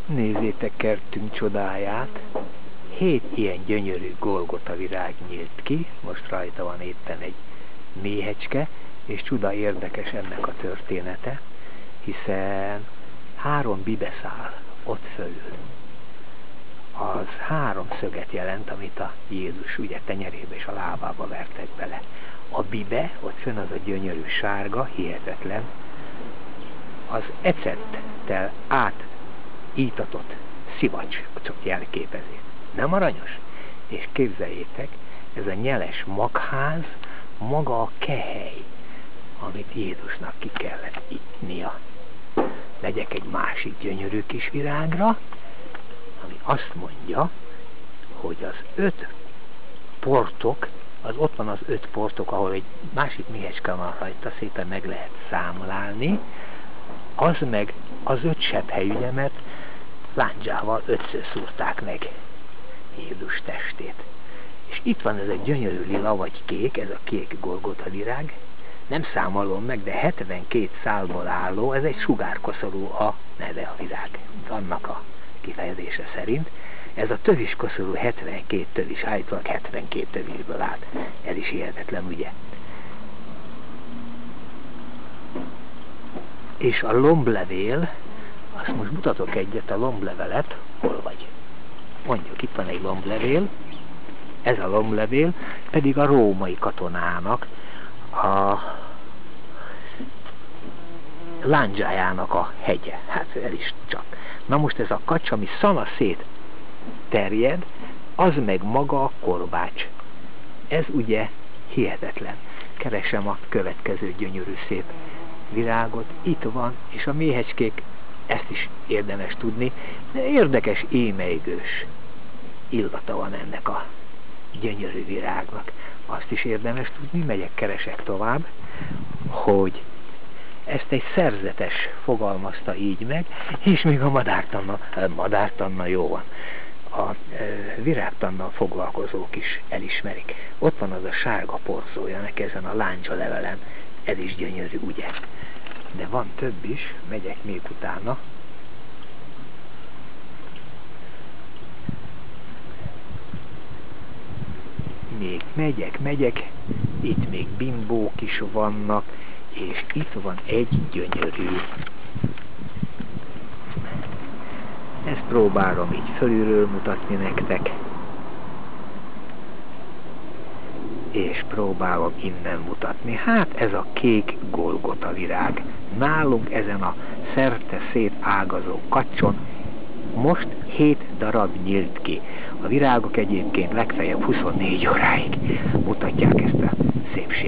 Nézzétek kertünk csodáját! 7 ilyen gyönyörű Golgota virág nyílt ki, most rajta van éppen egy méhecske, és csuda érdekes ennek a története, hiszen 3 bibeszál ott fölül. Az 3 szöget jelent, amit a Jézus ugye tenyerébe és a lábába vertek bele. A bibe, ott fönn az a gyönyörű sárga, hihetetlen, az ecettel átítatott szivacsot jelképezi. Nem aranyos? És képzeljétek, ez a nyeles magház, maga a kehely, amit Jézusnak ki kellett itnia. Megyek egy másik gyönyörű kis virágra, ami azt mondja, hogy az 5 portok, ott van az 5 portok, ahol egy másik méhecske van rajta, szépen meg lehet számlálni, az meg az 5 sepphely, ugye, mert lándzsával 5-ször szúrták meg Jézus testét. És itt van ez egy gyönyörű lila vagy kék, ez a kék Golgota virág, nem számolom meg, de 72 szálból álló, ez egy sugárkoszorú a neve a virág, annak a kifejezése szerint. Ez a töviskoszorú 72 tövis, állítólag 72 tövisből állt. Ez is hihetetlen, ugye? És a lomblevél, azt most mutatok egyet, a lomblevelet, hol vagy? Mondjuk, itt van egy lomblevél, ez a lomblevél pedig a római katonának a lándzsájának a hegye. Hát ez is csak. Na most ez a kacs, ami szanaszét terjed, az meg maga a korbács. Ez ugye hihetetlen. Keresem a következő gyönyörű szép virágot. Itt van, és a méhecskék, ezt is érdemes tudni, de érdekes émeigős illata van ennek a gyönyörű virágnak. Azt is érdemes tudni, megyek, keresek tovább, hogy ezt egy szerzetes fogalmazta így meg, és még a madártanna jó van. A virágtannal foglalkozók is elismerik. Ott van az a sárga porzója neki ezen a láncsa levelen, ez is gyönyörű, ugye? De van több is, megyek még utána. Még megyek, itt még bimbók is vannak, és itt van egy gyönyörű. Ezt próbálom így fölülről mutatni nektek, és próbálom innen mutatni. Hát ez a kék Golgota virág. Nálunk ezen a szerte szétágazó kacson most 7 darab nyílt ki. A virágok egyébként legfeljebb 24 óráig mutatják ezt a szépséget.